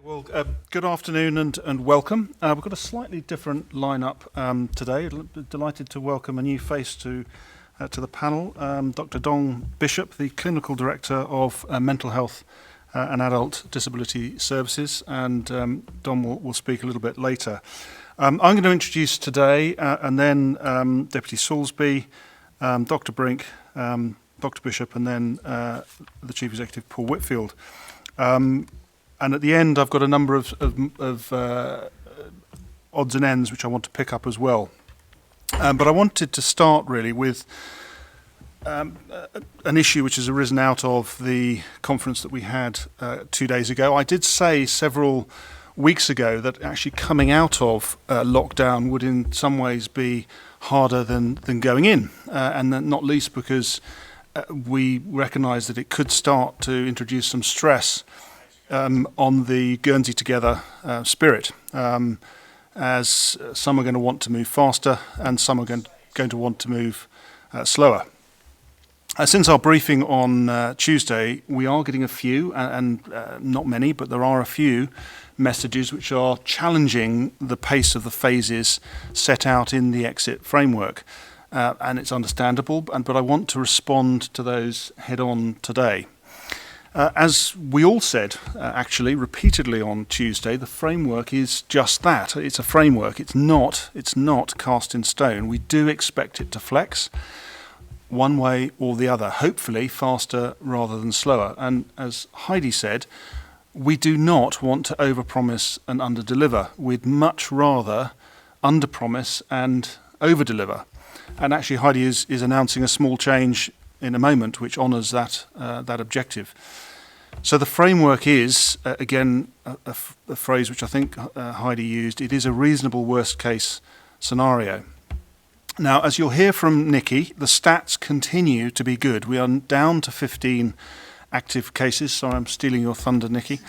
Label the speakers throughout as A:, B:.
A: Well, good afternoon and welcome. We've got a slightly different lineup today. Delighted to welcome a new face to the panel, Dr. Dong Bishop, the Clinical Director of Mental Health and Adult Disability Services, and Dong will speak a little bit later. I'm going to introduce today, and then Deputy Salisbury, Dr. Brink, Dr. Bishop, and then the Chief Executive, Paul Whitfield. And at the end, I've got a number of odds and ends which I want to pick up as well. But I wanted to start really with an issue which has arisen out of the conference that we had 2 days ago. I did say several weeks ago that actually coming out of lockdown would in some ways be harder than going in, and not least because we recognise that it could start to introduce some stress on the Guernsey Together spirit, as some are going to want to move faster and some are going to want to move slower. Since our briefing on Tuesday, we are getting a few, and not many, but there are a few messages which are challenging the pace of the phases set out in the exit framework. And it's understandable, but I want to respond to those head on today. As we all said, actually, repeatedly on Tuesday, the framework is just that. It's a framework. It's not cast in stone. We do expect it to flex one way or the other, hopefully faster rather than slower. And as Heidi said, we do not want to overpromise and underdeliver. We'd much rather underpromise and overdeliver. And actually, Heidi is announcing a small change in a moment which honours that objective. So the framework is, again, a phrase which I think Heidi used, it is a reasonable worst case scenario. Now, as you'll hear from Nikki, the stats continue to be good. We are down to 15 active cases. Sorry, I'm stealing your thunder, Nikki.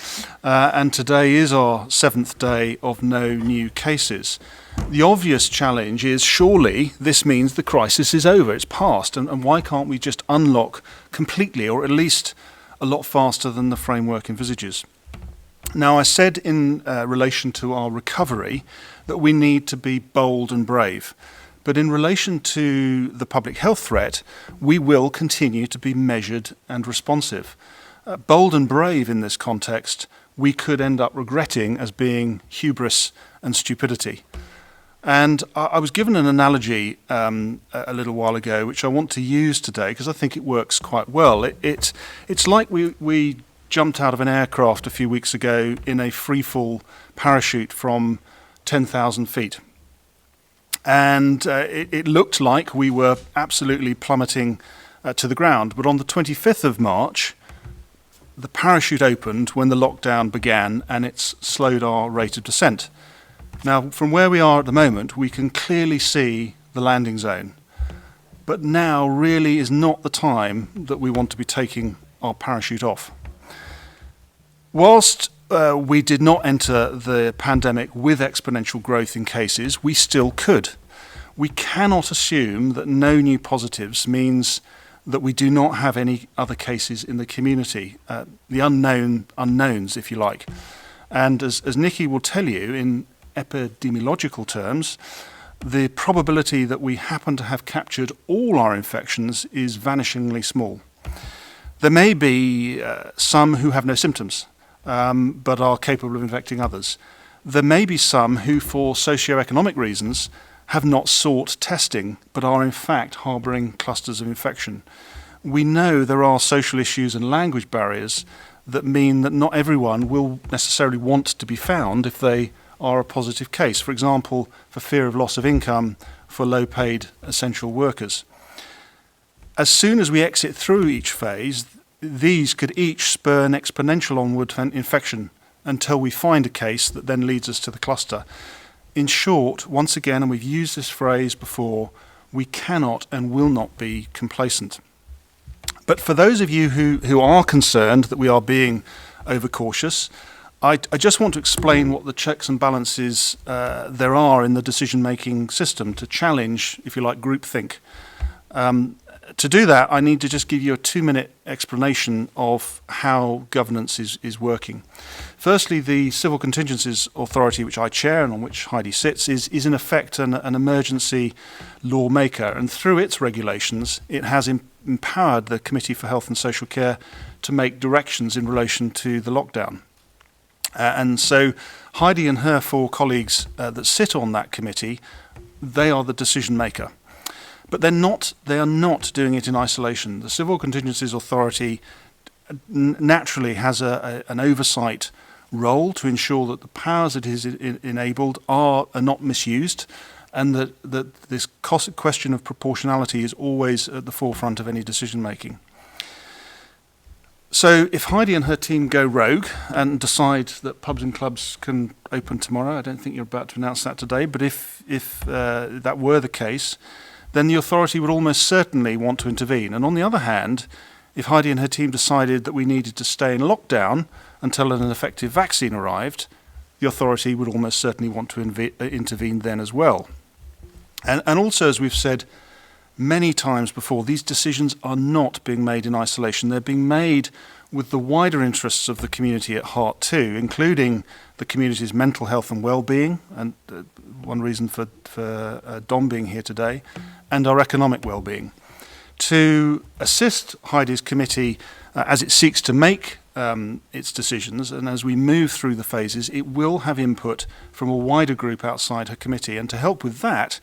A: And today is our 7th day of no new cases. The obvious challenge is surely this means the crisis is over, it's past, and why can't we just unlock completely, or at least a lot faster than the framework envisages? Now, I said in relation to our recovery that we need to be bold and brave. But in relation to the public health threat, we will continue to be measured and responsive. Bold and brave in this context, we could end up regretting as being hubris and stupidity. And I was given an analogy a little while ago, which I want to use today because I think it works quite well. It's like we jumped out of an aircraft a few weeks ago in a free-fall parachute from 10,000 feet. And it looked like we were absolutely plummeting to the ground. But on the 25th of March, the parachute opened when the lockdown began, and it's slowed our rate of descent. Now, from where we are at the moment, we can clearly see the landing zone. But now really is not the time that we want to be taking our parachute off. Whilst we did not enter the pandemic with exponential growth in cases, we still could. We cannot assume that no new positives means that we do not have any other cases in the community, the unknown unknowns, if you like. And as Nikki will tell you, in epidemiological terms, the probability that we happen to have captured all our infections is vanishingly small. There may be some who have no symptoms, but are capable of infecting others. There may be some who, for socioeconomic reasons, have not sought testing, but are in fact harbouring clusters of infection. We know there are social issues and language barriers that mean that not everyone will necessarily want to be found if they are a positive case. For example, for fear of loss of income for low-paid essential workers. As soon as we exit through each phase, these could each spur an exponential onward infection until we find a case that then leads us to the cluster. In short, once again, and we've used this phrase before, we cannot and will not be complacent. But for those of you who are concerned that we are being overcautious, I just want to explain what the checks and balances there are in the decision-making system to challenge, if you like, groupthink. to do that, I need to just give you a 2-minute explanation of how governance is working. Firstly, the Civil Contingencies Authority, which I chair and on which Heidi sits, is in effect an emergency lawmaker, and through its regulations, it has empowered the Committee for Health and Social Care to make directions in relation to the lockdown. And so Heidi and her 4 colleagues that sit on that committee, they are the decision maker. But they are not doing it in isolation. The Civil Contingencies Authority naturally has an oversight role to ensure that the powers it is enabled are not misused, and that this question of proportionality is always at the forefront of any decision making. So if Heidi and her team go rogue and decide that pubs and clubs can open tomorrow, I don't think you're about to announce that today, but if that were the case, then the authority would almost certainly want to intervene. And on the other hand, if Heidi and her team decided that we needed to stay in lockdown until an effective vaccine arrived, the authority would almost certainly want to intervene then as well. And also, as we've said many times before, these decisions are not being made in isolation. They're being made with the wider interests of the community at heart too, including the community's mental health and well-being, and one reason for Dom being here today, and our economic well-being. To assist Heidi's committee as it seeks to make its decisions, and as we move through the phases, it will have input from a wider group outside her committee. And to help with that,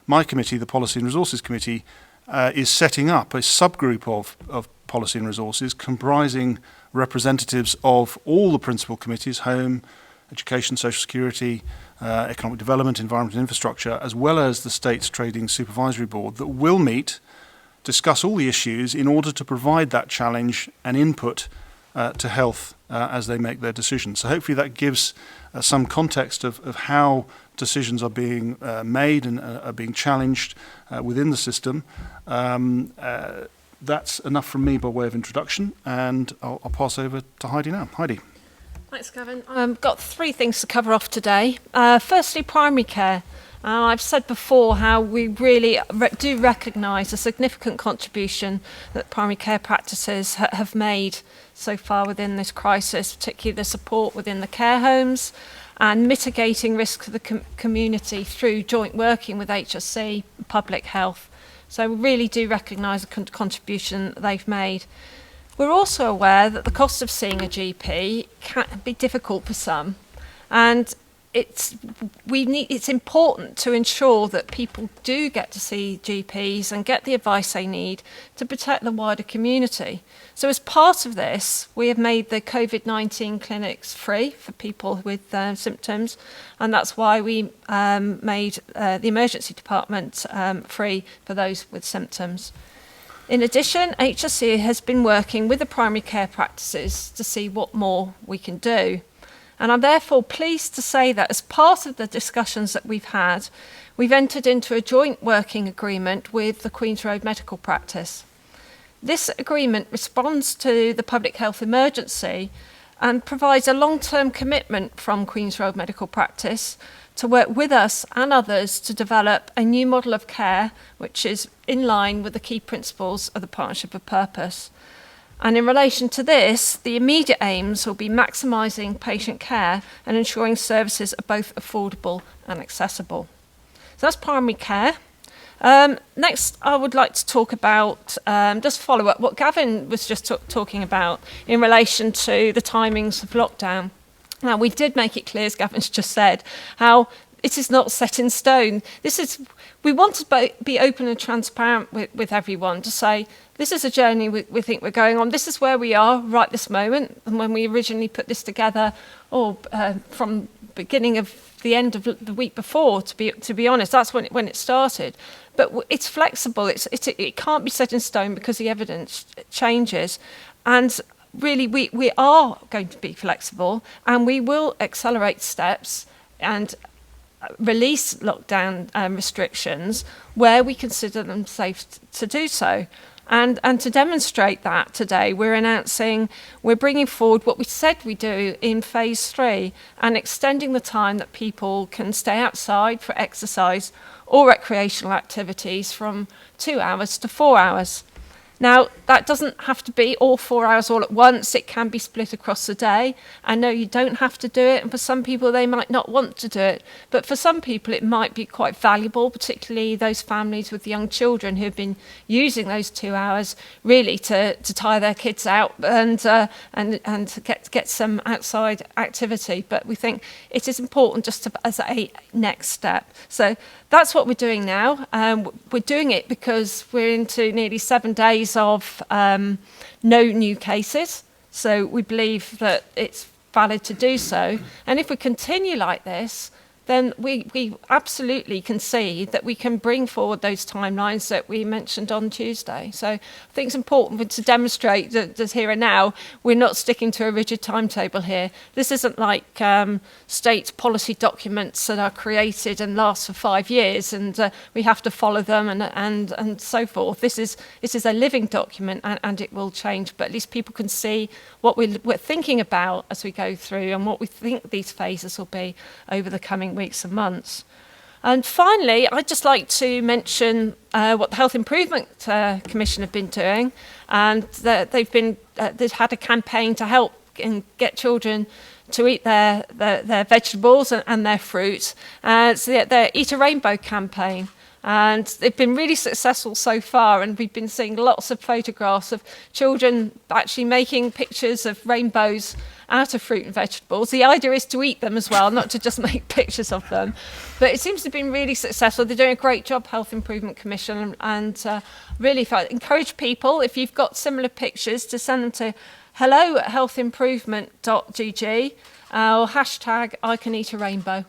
A: my committee, the Policy and Resources Committee, is setting up a subgroup of Policy and Resources comprising representatives of all the principal committees: Home, Education, Social Security, Economic Development, Environment and Infrastructure, as well as the State's Trading Supervisory Board, that will meet, discuss all the issues in order to provide that challenge and input to health as they make their decisions. So hopefully that gives some context of how decisions are being made and are being challenged within the system. That's enough from me by way of introduction, and I'll pass over to Heidi now. Heidi.
B: Thanks, Gavin. I've got 3 things to cover off today. Firstly, primary care. I've said before how we really do recognise the significant contribution that primary care practices have made so far within this crisis, particularly the support within the care homes and mitigating risk to the community through joint working with HSC, public health. So we really do recognise the contribution that they've made. We're also aware that the cost of seeing a GP can be difficult for some, and it's important to ensure that people do get to see GPs and get the advice they need to protect the wider community. So as part of this, we have made the COVID-19 clinics free for people with symptoms, and that's why we made the emergency department free for those with symptoms. In addition, HSC has been working with the primary care practices to see what more we can do. And I'm therefore pleased to say that as part of the discussions that we've had, we've entered into a joint working agreement with the Queen's Road Medical Practice. This agreement responds to the public health emergency and provides a long-term commitment from Queen's Road Medical Practice to work with us and others to develop a new model of care which is in line with the key principles of the Partnership of Purpose. And in relation to this, the immediate aims will be maximising patient care and ensuring services are both affordable and accessible. So that's primary care. Next, I would like to talk about, just follow up what Gavin was just talking about in relation to the timings of lockdown. Now, we did make it clear, as Gavin's just said, how it is not set in stone. We want to be open and transparent with everyone to say, this is a journey we think we're going on. This is where we are right this moment. And when we originally put this together, from beginning of the end of the week before, to be honest, that's when it started. But it's flexible. It can't be set in stone because the evidence changes. And really, we are going to be flexible, and we will accelerate steps and release lockdown restrictions where we consider them safe to do so. And to demonstrate that today, we're bringing forward what we said we do in phase 3 and extending the time that people can stay outside for exercise or recreational activities from 2 hours to 4 hours. Now, that doesn't have to be all 4 hours all at once. It can be split across the day. I know you don't have to do it, and for some people, they might not want to do it. But for some people, it might be quite valuable, particularly those families with young children who have been using those 2 hours really to tire their kids out and to get some outside activity. But we think it is important just as a next step. So that's what we're doing now. We're doing it because we're into nearly 7 days of no new cases. So we believe that it's valid to do so. And if we continue like this, then we absolutely can see that we can bring forward those timelines that we mentioned on Tuesday. So I think it's important to demonstrate that here and now, we're not sticking to a rigid timetable here. This isn't like state policy documents that are created and last for 5 years and we have to follow them and so forth. This is a living document and it will change, but at least people can see what we're thinking about as we go through and what we think these phases will be over the coming weeks and months. And finally, I'd just like to mention what the Health Improvement Commission have been doing, and they've had a campaign to help and get children to eat their vegetables and their fruit. It's their Eat a Rainbow campaign. And they've been really successful so far, and we've been seeing lots of photographs of children actually making pictures of rainbows out of fruit and vegetables. The idea is to eat them as well, not to just make pictures of them. But it seems to have been really successful. They're doing a great job, Health Improvement Commission, and really encourage people, if you've got similar pictures, to send them to hello@healthimprovement.gg or hashtag I can eat a rainbow.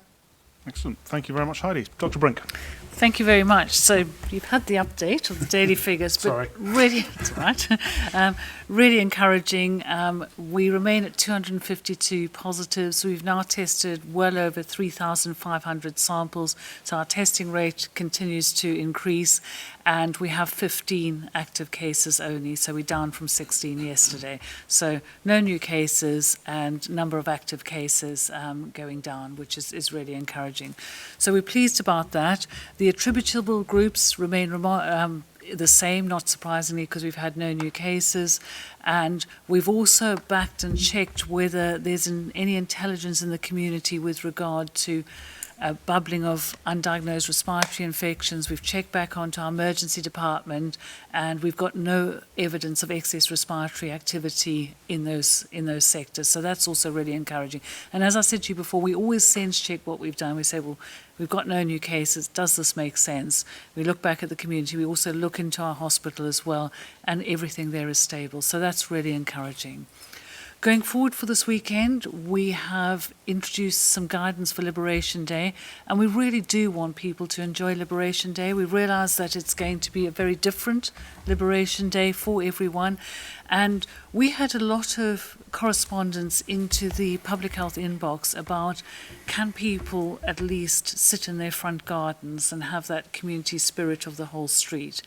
A: Excellent. Thank you very much, Heidi. Dr. Brink.
C: Thank you very much. So you've had the update of the daily figures, but
A: Sorry.
C: really, it's all right. Really encouraging. We remain at 252 positives. We've now tested well over 3,500 samples, so our testing rate continues to increase, and we have 15 active cases only, so we're down from 16 yesterday. So no new cases and number of active cases going down, which is really encouraging. So we're pleased about that. The attributable groups remain the same, not surprisingly, because we've had no new cases. And we've also backed and checked whether there's any intelligence in the community with regard to bubbling of undiagnosed respiratory infections. We've checked back onto our emergency department, and we've got no evidence of excess respiratory activity in those sectors. So that's also really encouraging. And as I said to you before, we always sense check what we've done. We say, well, we've got no new cases. Does this make sense? We look back at the community. We also look into our hospital as well, and everything there is stable. So that's really encouraging. Going forward for this weekend, we have introduced some guidance for Liberation Day, and we really do want people to enjoy Liberation Day. We realise that it's going to be a very different Liberation Day for everyone, and we had a lot of correspondence into the public health inbox about, can people at least sit in their front gardens and have that community spirit of the whole street?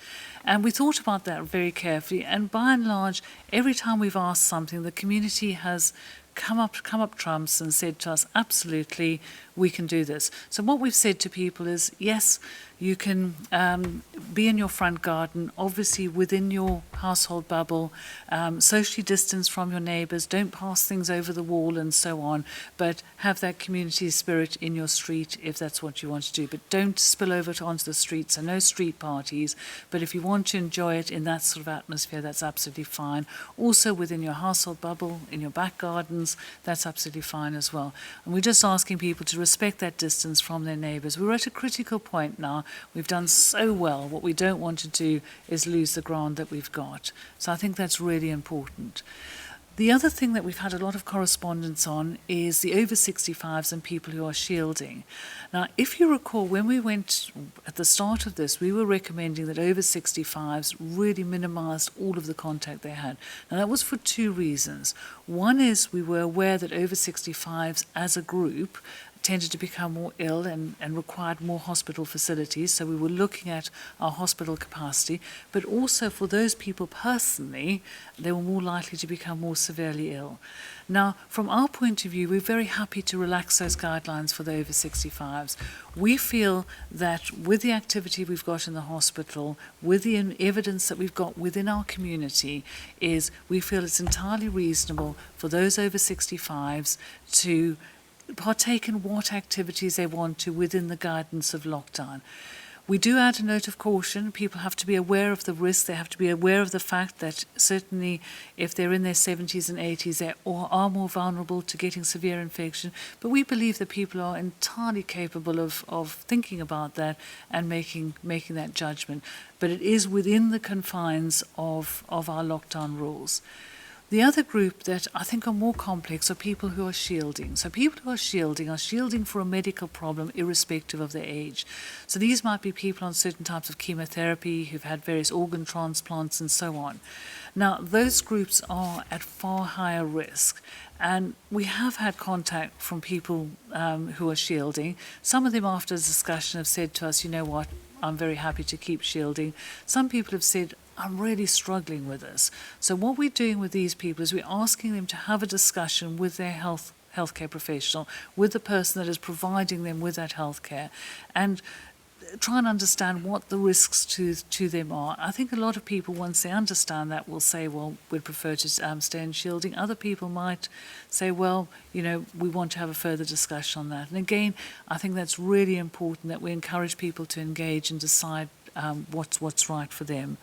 C: And we thought about that very carefully, and by and large, every time we've asked something, the community has come up trumps and said to us, absolutely, we can do this. So what we've said to people is, yes, you can be in your front garden, obviously within your household bubble, socially distanced from your neighbours, don't pass things over the wall and so on, but have that community spirit in your street if that's what you want to do. But don't spill over onto the streets, so no street parties. But if you want to enjoy it in that sort of atmosphere, that's absolutely fine. Also within your household bubble, in your back gardens, that's absolutely fine as well. And we're just asking people to respect that distance from their neighbours. We're at a critical point now. We've done so well. What we don't want to do is lose the ground that we've got. So I think that's really important. The other thing that we've had a lot of correspondence on is the over 65s and people who are shielding. Now, if you recall, when we went at the start of this, we were recommending that over 65s really minimised all of the contact they had. Now, that was for two reasons. One is we were aware that over 65s as a group tended to become more ill and required more hospital facilities. So we were looking at our hospital capacity, but also for those people personally, they were more likely to become more severely ill. Now, from our point of view, we're very happy to relax those guidelines for the over 65s. We feel that with the activity we've got in the hospital, with the evidence that we've got within our community, is we feel it's entirely reasonable for those over 65s to partake in what activities they want to within the guidance of lockdown. We do add a note of caution. People have to be aware of the risk. They have to be aware of the fact that certainly if they're in their 70s and 80s, they are more vulnerable to getting severe infection. But we believe that people are entirely capable of thinking about that and making that judgment. But it is within the confines of our lockdown rules. The other group that I think are more complex are people who are shielding. So people who are shielding for a medical problem irrespective of their age. So these might be people on certain types of chemotherapy who've had various organ transplants and so on. Now, those groups are at far higher risk. And we have had contact from people who are shielding. Some of them after discussion have said to us, you know what, I'm very happy to keep shielding. Some people have said, I'm really struggling with this. So what we're doing with these people is we're asking them to have a discussion with their healthcare professional, with the person that is providing them with that healthcare, and try and understand what the risks to them are. I think a lot of people, once they understand that, will say, well, we'd prefer to stay in shielding. Other people might say, well, you know, we want to have a further discussion on that. And again, I think that's really important that we encourage people to engage and decide what's right for them.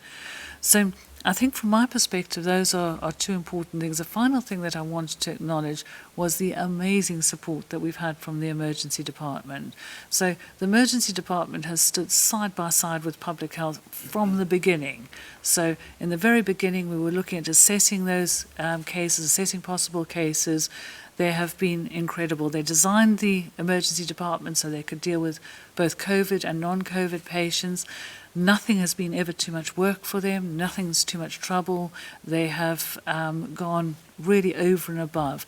C: So I think from my perspective, those are two important things. The final thing that I wanted to acknowledge was the amazing support that we've had from the emergency department. So the emergency department has stood side by side with public health from the beginning. So in the very beginning, we were looking at assessing those cases, assessing possible cases. They have been incredible. They designed the emergency department so they could deal with both COVID and non-COVID patients. Nothing has been ever too much work for them. Nothing's too much trouble. They have gone really over and above.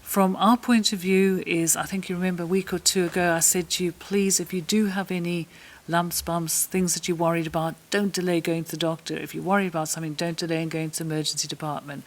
C: From our point of view is, I think you remember a week or two ago, I said to you, please, if you do have any lumps, bumps, things that you're worried about, don't delay going to the doctor. If you're worried about something, don't delay in going to the emergency department.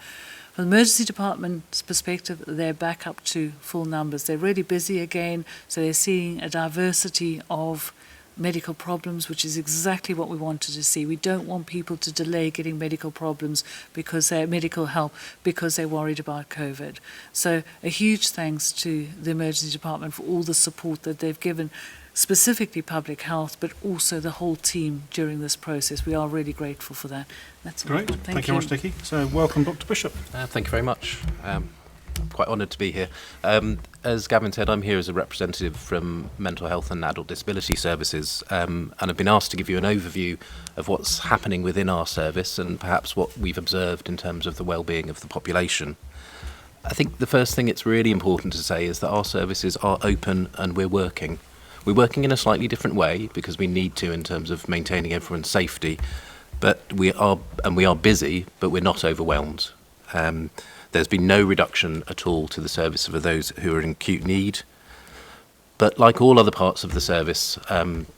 C: From the emergency department's perspective, they're back up to full numbers. They're really busy again, so they're seeing a diversity of medical problems, which is exactly what we wanted to see. We don't want people to delay getting medical problems because they're medical help because they're worried about COVID. So a huge thanks to the emergency department for all the support that they've given, specifically public health, but also the whole team during this process. We are really grateful for that. That's all.
A: Great. Thank you very much, Nikki. So welcome, Dr. Bishop.
D: Thank you very much. I'm quite honoured to be here. As Gavin said, I'm here as a representative from Mental Health and Adult Disability Services, and I've been asked to give you an overview of what's happening within our service and perhaps what we've observed in terms of the well-being of the population. I think the first thing it's really important to say is that our services are open and we're working. We're working in a slightly different way because we need to in terms of maintaining everyone's safety, but we are busy, but we're not overwhelmed. There's been no reduction at all to the service for those who are in acute need. But like all other parts of the service,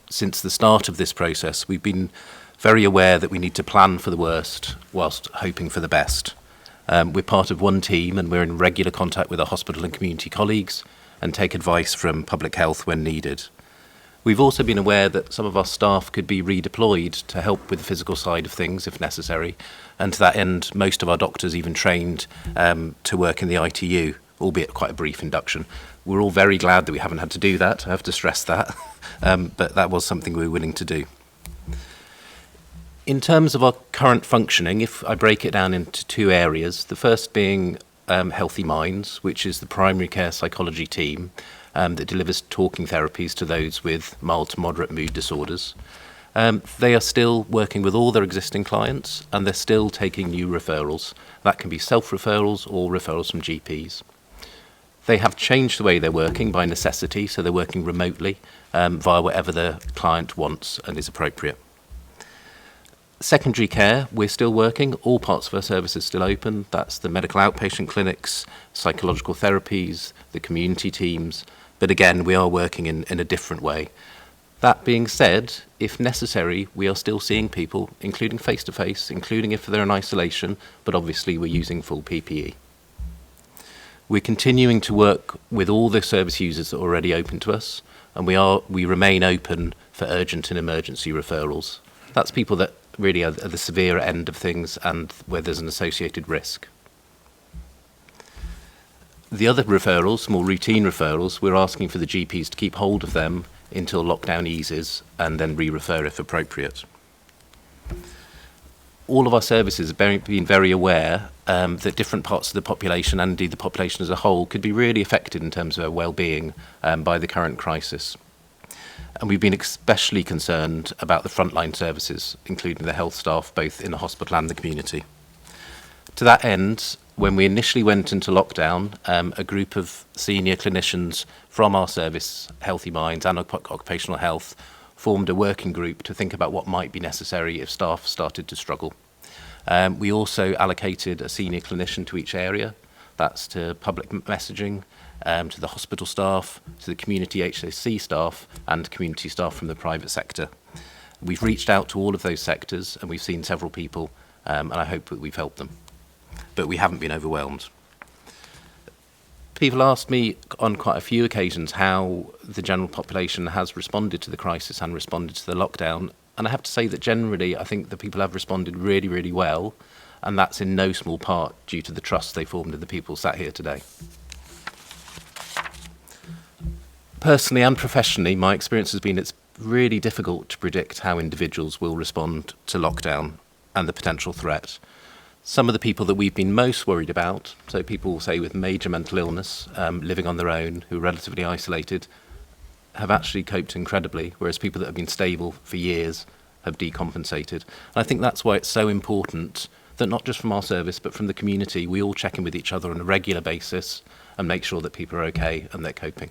D: since the start of this process, we've been very aware that we need to plan for the worst whilst hoping for the best. We're part of one team and we're in regular contact with our hospital and community colleagues and take advice from public health when needed. We've also been aware that some of our staff could be redeployed to help with the physical side of things if necessary, and to that end most of our doctors even trained to work in the ITU, albeit quite a brief induction. We're all very glad that we haven't had to do that, I have to stress that, but that was something we were willing to do. In terms of our current functioning, if I break it down into two areas, the first being Healthy Minds, which is the primary care psychology team that delivers talking therapies to those with mild to moderate mood disorders. They are still working with all their existing clients and they're still taking new referrals. That can be self-referrals or referrals from GPs. They have changed the way they're working by necessity, so they're working remotely via whatever the client wants and is appropriate. Secondary care, we're still working. All parts of our service is still open. That's the medical outpatient clinics, psychological therapies, the community teams, But again, we are working in a different way. That being said, if necessary, we are still seeing people, including face-to-face, including if they're in isolation, but obviously we're using full PPE. We're continuing to work with all the service users that are already open to us, and we remain open for urgent and emergency referrals. That's people that really are at the severe end of things and where there's an associated risk. The other referrals, more routine referrals, we're asking for the GPs to keep hold of them until lockdown eases and then re-refer if appropriate. All of our services have been very aware that different parts of the population, and indeed the population as a whole, could be really affected in terms of their well-being by the current crisis. And we've been especially concerned about the frontline services, including the health staff, both in the hospital and the community. To that end, when we initially went into lockdown, a group of senior clinicians from our service, Healthy Minds and Occupational Health, formed a working group to think about what might be necessary if staff started to struggle. We also allocated a senior clinician to each area. That's to public messaging, to the hospital staff, to the community HSC staff, and community staff from the private sector. We've reached out to all of those sectors, and we've seen several people, and I hope that we've helped them. But we haven't been overwhelmed. People asked me on quite a few occasions how the general population has responded to the crisis and responded to the lockdown. And I have to say that generally, I think that people have responded really, really well. And that's in no small part due to the trust they formed in the people sat here today. Personally and professionally, my experience has been it's really difficult to predict how individuals will respond to lockdown and the potential threat. Some of the people that we've been most worried about, so people, say, with major mental illness, living on their own, who are relatively isolated, have actually coped incredibly, whereas people that have been stable for years have decompensated. And I think that's why it's so important that not just from our service, but from the community, we all check in with each other on a regular basis and make sure that people are okay and they're coping.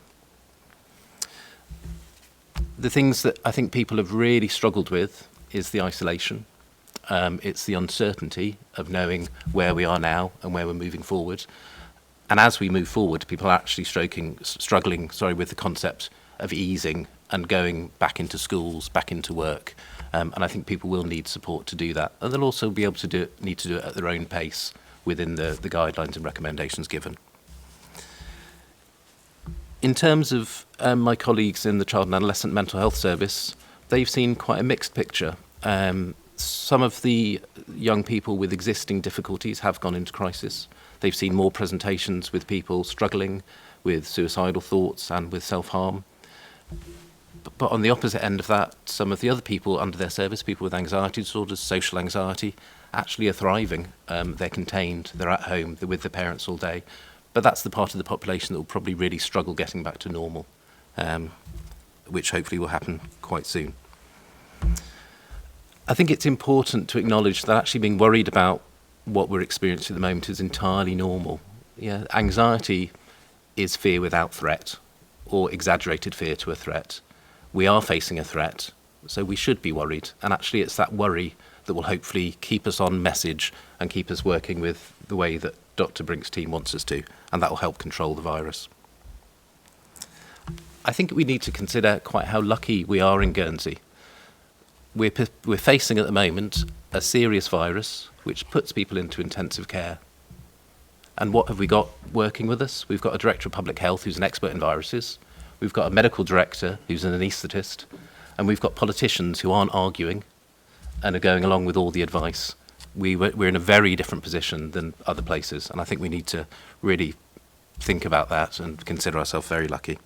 D: The things that I think people have really struggled with is the isolation. It's the uncertainty of knowing where we are now and where we're moving forward. And as we move forward, people are actually struggling with the concept of easing and going back into schools, back into work. And I think people will need support to do that. And they'll also be able to need to do it at their own pace within the guidelines and recommendations given. In terms of my colleagues in the Child and Adolescent Mental Health Service, they've seen quite a mixed picture. Some of the young people with existing difficulties have gone into crisis. They've seen more presentations with people struggling with suicidal thoughts and with self-harm. But on the opposite end of that, some of the other people under their service, people with anxiety disorders, social anxiety, actually are thriving. They're contained, they're at home, they're with their parents all day. But that's the part of the population that will probably really struggle getting back to normal, which hopefully will happen quite soon. I think it's important to acknowledge that actually being worried about what we're experiencing at the moment is entirely normal. Yeah, anxiety is fear without threat, or exaggerated fear to a threat. We are facing a threat, so we should be worried. And actually it's that worry that will hopefully keep us on message and keep us working with the way that Dr. Brink's team wants us to, and that will help control the virus. I think we need to consider quite how lucky we are in Guernsey. We're facing at the moment a serious virus which puts people into intensive care. And what have we got working with us? We've got a director of public health who's an expert in viruses. We've got a medical director who's an anaesthetist. And we've got politicians who aren't arguing and are going along with all the advice. We're in a very different position than other places. And I think we need to really think about that and consider ourselves very lucky.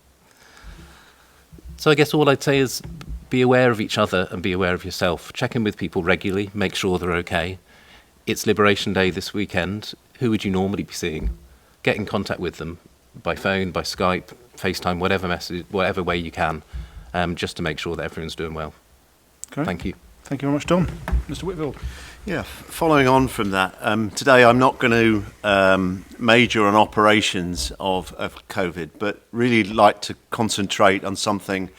D: So I guess all I'd say is be aware of each other and be aware of yourself. Check in with people regularly, make sure they're okay. It's Liberation Day this weekend. Who would you normally be seeing? Get in contact with them by phone, by Skype, FaceTime, whatever way you can, just to make sure that everyone's doing well.
A: Okay.
D: Thank you.
A: Thank you very much, Dom. Mr. Whitfield.
E: Yeah, following on from that, today I'm not going to major on operations of COVID, but really like to concentrate on something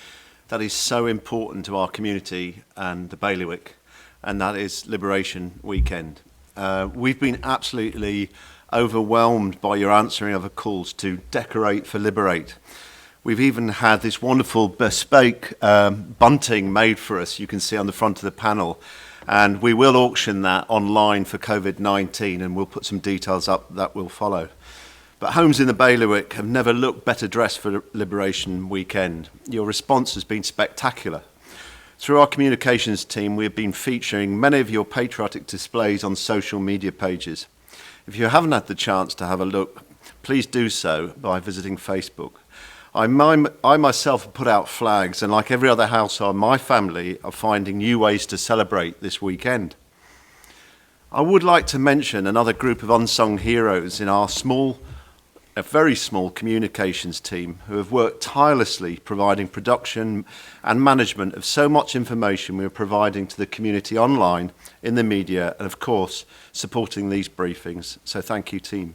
E: that is so important to our community and the bailiwick, and that is Liberation Weekend. We've been absolutely overwhelmed by your answering of the calls to decorate for Liberate. We've even had this wonderful bespoke bunting made for us, you can see on the front of the panel. And we will auction that online for COVID-19, and we'll put some details up that will follow. But homes in the bailiwick have never looked better dressed for Liberation Weekend. Your response has been spectacular. Through our communications team, we have been featuring many of your patriotic displays on social media pages. If you haven't had the chance to have a look, please do so by visiting Facebook. I myself have put out flags, and like every other household, my family are finding new ways to celebrate this weekend. I would like to mention another group of unsung heroes in our a very small communications team who have worked tirelessly providing production and management of so much information we are providing to the community online, in the media, and of course, supporting these briefings. So thank you, team.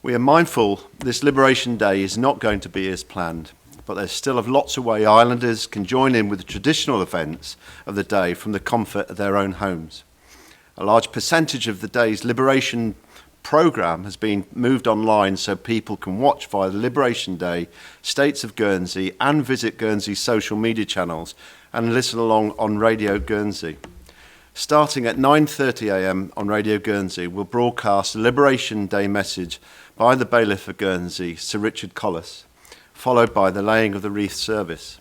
E: We are mindful this Liberation Day is not going to be as planned, but there's still lots of ways islanders can join in with the traditional events of the day from the comfort of their own homes. A large percentage of the day's Liberation programme has been moved online so people can watch via the Liberation Day States of Guernsey and visit Guernsey's social media channels and listen along on Radio Guernsey. Starting at 9:30 a.m. on Radio Guernsey, we'll broadcast the Liberation Day message by the Bailiff of Guernsey, Sir Richard Collis, followed by the laying of the wreath service.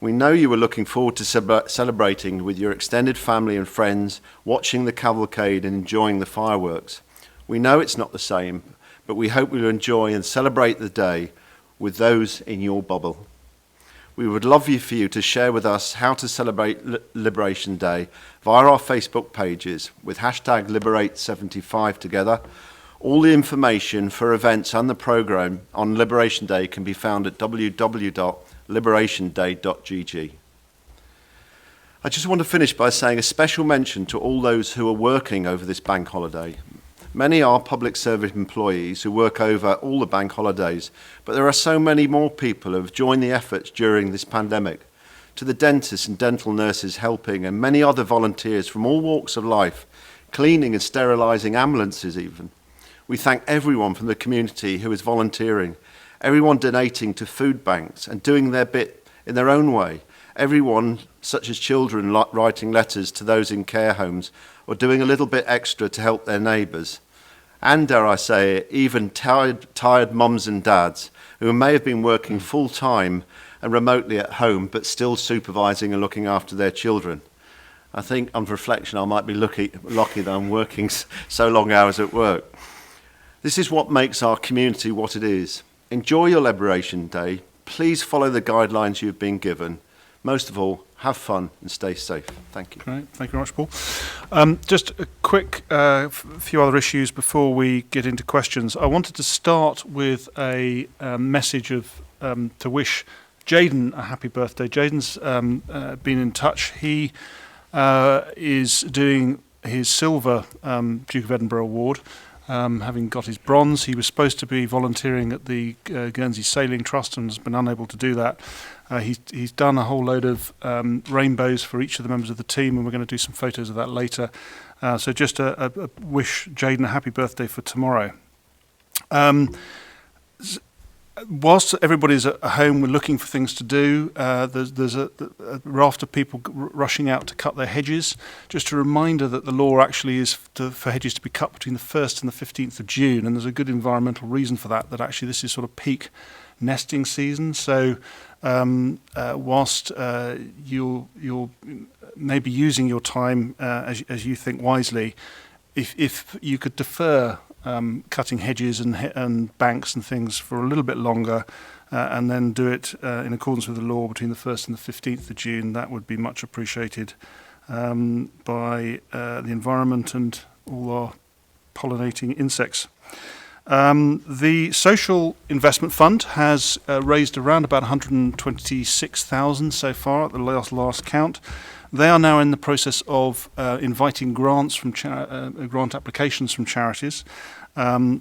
E: We know you were looking forward to celebrating with your extended family and friends, watching the cavalcade and enjoying the fireworks. We know it's not the same, but we hope you'll enjoy and celebrate the day with those in your bubble. We would love for you to share with us how to celebrate Liberation Day via our Facebook pages with hashtag Liberate75 together. All the information for events and the programme on Liberation Day can be found at www.liberationday.gg. I just want to finish by saying a special mention to all those who are working over this bank holiday. Many are public service employees who work over all the bank holidays, but there are so many more people who have joined the efforts during this pandemic. To the dentists and dental nurses helping, and many other volunteers from all walks of life, cleaning and sterilising ambulances even. We thank everyone from the community who is volunteering, everyone donating to food banks and doing their bit in their own way, everyone such as children writing letters to those in care homes or doing a little bit extra to help their neighbours. And dare I say it, even tired mums and dads who may have been working full time and remotely at home but still supervising and looking after their children. I think on reflection I might be lucky that I'm working so long hours at work. This is what makes our community what it is. Enjoy your Liberation Day. Please follow the guidelines you've been given. Most of all, have fun and stay safe. Thank you.
A: Great. Thank you very much, Paul. Just a quick few other issues before we get into questions. I wanted to start with a message of to wish Jayden a happy birthday. Jayden's been in touch. He is doing his silver Duke of Edinburgh Award. Having got his bronze, he was supposed to be volunteering at the Guernsey Sailing Trust and has been unable to do that. He's done a whole load of rainbows for each of the members of the team, and we're going to do some photos of that later. So just a wish Jayden a happy birthday for tomorrow. Whilst everybody's at home, we're looking for things to do. There's a raft of people rushing out to cut their hedges. Just a reminder that the law actually is for hedges to be cut between the 1st and the 15th of June, and there's a good environmental reason for that actually this is sort of peak nesting season. So whilst you're maybe using your time as you think wisely, if you could defer cutting hedges and banks and things for a little bit longer and then do it in accordance with the law between the 1st and the 15th of June, that would be much appreciated by the environment and all our pollinating insects. The Social Investment Fund has raised around about 126,000 so far at the last count. They are now in the process of inviting grants from grant applications from charities.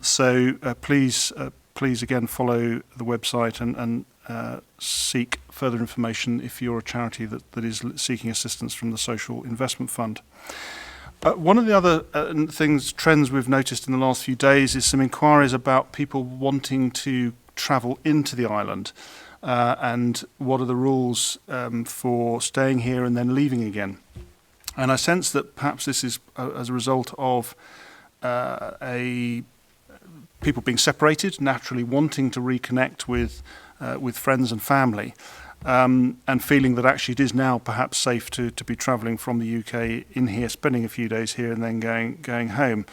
A: So please again follow the website and seek further information if you're a charity that is seeking assistance from the Social Investment Fund. One of the other trends we've noticed in the last few days is some inquiries about people wanting to travel into the island, and what are the rules for staying here and then leaving again. And I sense that perhaps this is as a result of people being separated, naturally wanting to reconnect with friends and family, and feeling that actually it is now perhaps safe to be travelling from the UK in here, spending a few days here and then going home.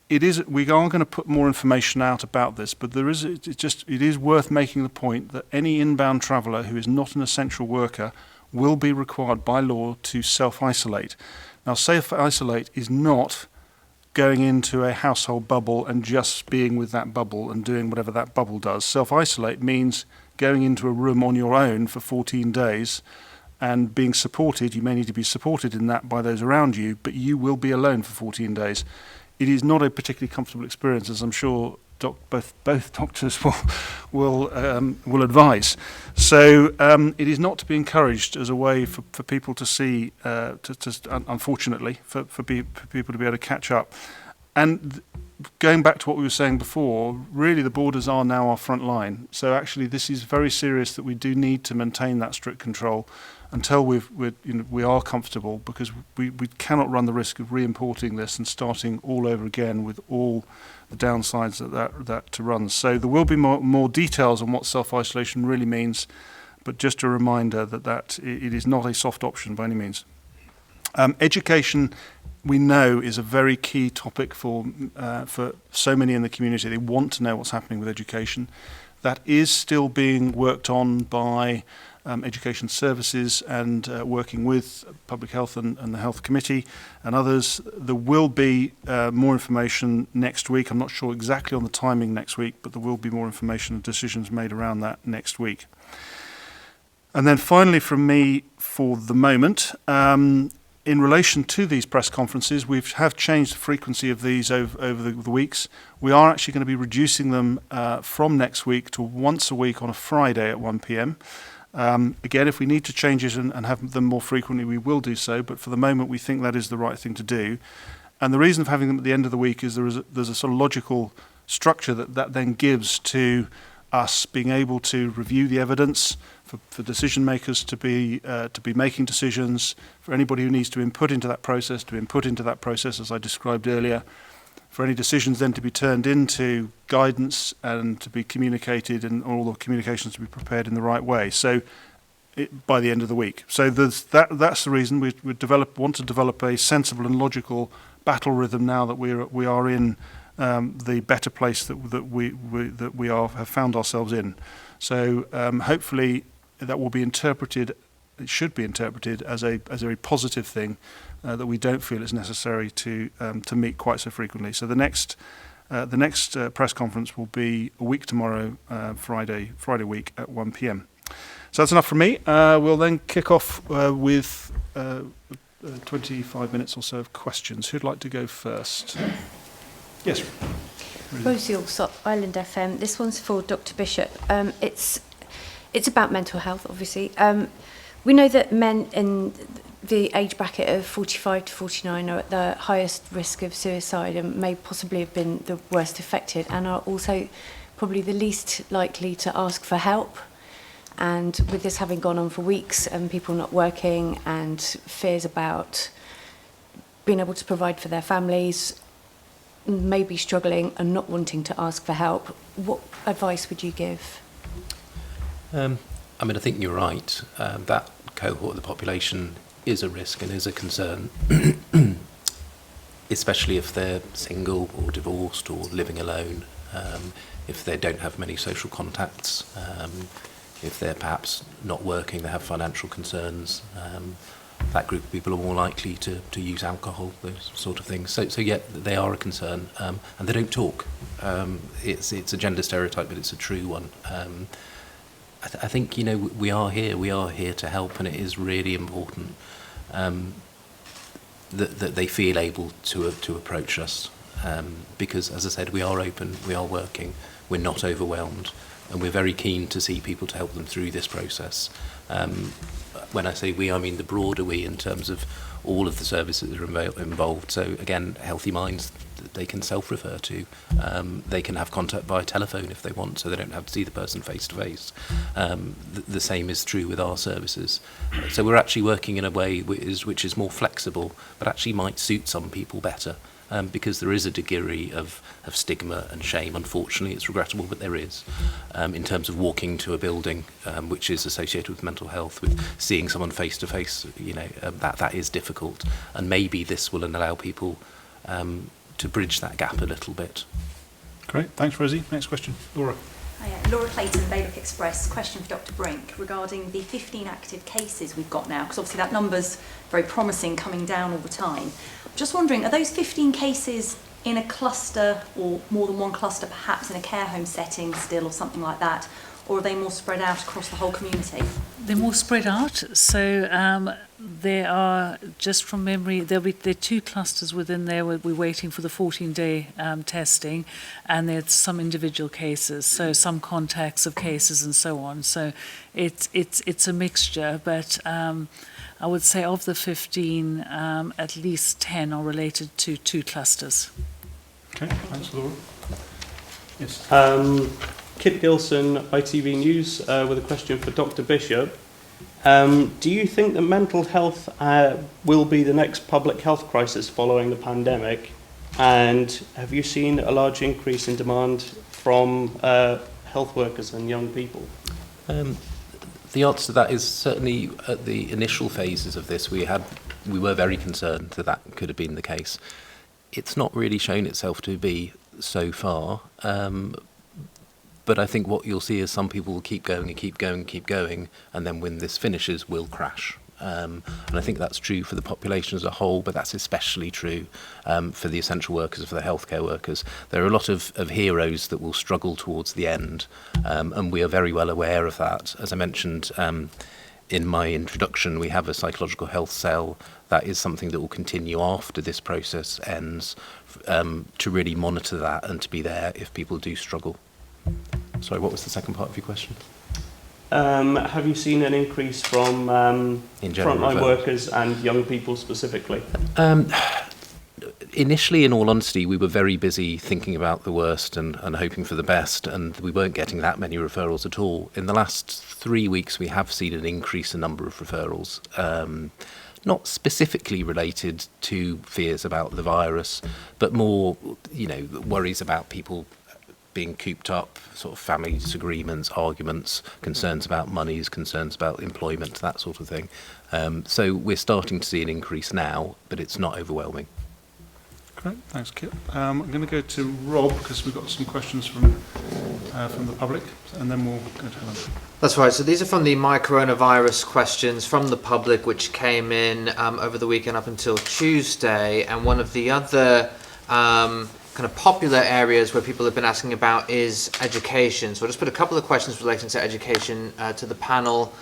A: We are going to put more information out about this, but it is worth making the point that any inbound traveller who is not an essential worker will be required by law to self-isolate. Now, self-isolate is not going into a household bubble and just being with that bubble and doing whatever that bubble does. Self-isolate means going into a room on your own for 14 days and being supported. You may need to be supported in that by those around you, but you will be alone for 14 days. It is not a particularly comfortable experience, as I'm sure both doctors will advise. So it is not to be encouraged as a way for people to see, unfortunately, for people to be able to catch up. And going back to what we were saying before, really the borders are now our front line. So actually this is very serious that we do need to maintain that strict control until we are comfortable, because we cannot run the risk of re-importing this and starting all over again with all the downsides that to run. So there will be more details on what self-isolation really means, but just a reminder that it is not a soft option by any means. Education, we know, is a very key topic for so many in the community. They want to know what's happening with education. That is still being worked on by Education Services and working with Public Health and the Health Committee and others. There will be more information next week. I'm not sure exactly on the timing next week, but there will be more information and decisions made around that next week. And then finally from me for the moment, in relation to these press conferences, we have changed the frequency of these over the weeks. We are actually going to be reducing them from next week to once a week on a Friday at 1 p.m. Again, if we need to change it and have them more frequently, we will do so. But for the moment, we think that is the right thing to do. And the reason of having them at the end of the week is there's a sort of logical structure that then gives to us being able to review the evidence, for decision makers to be making decisions, for anybody who needs to input into that process, as I described earlier, for any decisions then to be turned into guidance and to be communicated, and all the communications to be prepared in the right way. So by the end of the week. So that's the reason we want to develop a sensible and logical battle rhythm now that we are in the better place that we have found ourselves in. So hopefully that will be interpreted. It should be interpreted as a very positive thing, that we don't feel it's necessary to meet quite so frequently. So the next press conference will be a week tomorrow, Friday week at 1 p.m. So that's enough from me. We'll then kick off with 25 minutes or so of questions. Who'd like to go first? Yes.
F: Rosie Alsop, Island FM. This one's for Dr. Bishop. It's about mental health, obviously. We know that men in the age bracket of 45 to 49 are at the highest risk of suicide and may possibly have been the worst affected, and are also probably the least likely to ask for help. And with this having gone on for weeks and people not working and fears about being able to provide for their families, maybe struggling and not wanting to ask for help, what advice would you give?
D: I think you're right. That cohort of the population is a risk and is a concern, especially if they're single or divorced or living alone, if they don't have many social contacts, if they're perhaps not working, they have financial concerns. That group of people are more likely to use alcohol, those sort of things. So yeah, they are a concern, and they don't talk. It's a gender stereotype, but it's a true one. I think, we are here to help, and it is really important that they feel able to approach us, because, as I said, we are open, we are working, we're not overwhelmed, and we're very keen to see people to help them through this process. When I say we, I mean the broader we, in terms of all of the services that are involved. So again, Healthy Minds, they can self-refer to. They can have contact by telephone if they want, so they don't have to see the person face to face. The same is true with our services. So we're actually working in a way which is more flexible, but actually might suit some people better. Because there is a degree of stigma and shame. Unfortunately, it's regrettable, but there is, in terms of walking to a building which is associated with mental health, with seeing someone face to face. That is difficult, and maybe this will allow people to bridge that gap a little bit.
A: Great, thanks, Rosie. Next question, Laura.
G: Hiya, Laura Clayton, Baylock Express. Question for Dr. Brink regarding the 15 active cases we've got now, because obviously that number's very promising, coming down all the time. Just wondering, are those 15 cases in a cluster or more than one cluster, perhaps in a care home setting still or something like that, or are they more spread out across the whole community?
C: They're more spread out. So there are, just from memory, there are 2 clusters within there where we're waiting for the 14-day testing, and there's some individual cases, so some contacts of cases and so on. So it's a mixture, but I would say of the 15, at least 10 are related to 2 clusters.
A: Okay, thanks, Laura. Yes.
H: Kit Gilson, ITV News, with a question for Dr. Bishop. Do you think that mental health will be the next public health crisis following the pandemic? And have you seen a large increase in demand from health workers and young people?
D: The answer to that is certainly at the initial phases of this, we were very concerned that could have been the case. It's not really shown itself to be so far. But I think what you'll see is some people will keep going and keep going and keep going, and then when this finishes, will crash. And I think that's true for the population as a whole, but that's especially true for the essential workers, for the healthcare workers. There are a lot of heroes that will struggle towards the end, and we are very well aware of that. As I mentioned in my introduction, we have a psychological health cell. That is something that will continue after this process ends, to really monitor that and to be there if people do struggle. Sorry, what was the second part of your question?
H: Have you seen an increase from frontline workers and young people specifically?
D: Initially, in all honesty, we were very busy thinking about the worst and hoping for the best, and we weren't getting that many referrals at all. In the last 3 weeks, we have seen an increase in number of referrals, not specifically related to fears about the virus, but more, worries about people being cooped up, sort of family disagreements, arguments, concerns about monies, concerns about employment, that sort of thing. So we're starting to see an increase now, but it's not overwhelming.
A: Great, thanks, Kit. I'm going to go to Rob because we've got some questions from the public, and then we'll go to Helen.
I: That's right. So these are from the My Coronavirus questions from the public, which came in over the weekend up until Tuesday, and one of the other kind of popular areas where people have been asking about is education. So I'll just put a couple of questions relating to education to the panel.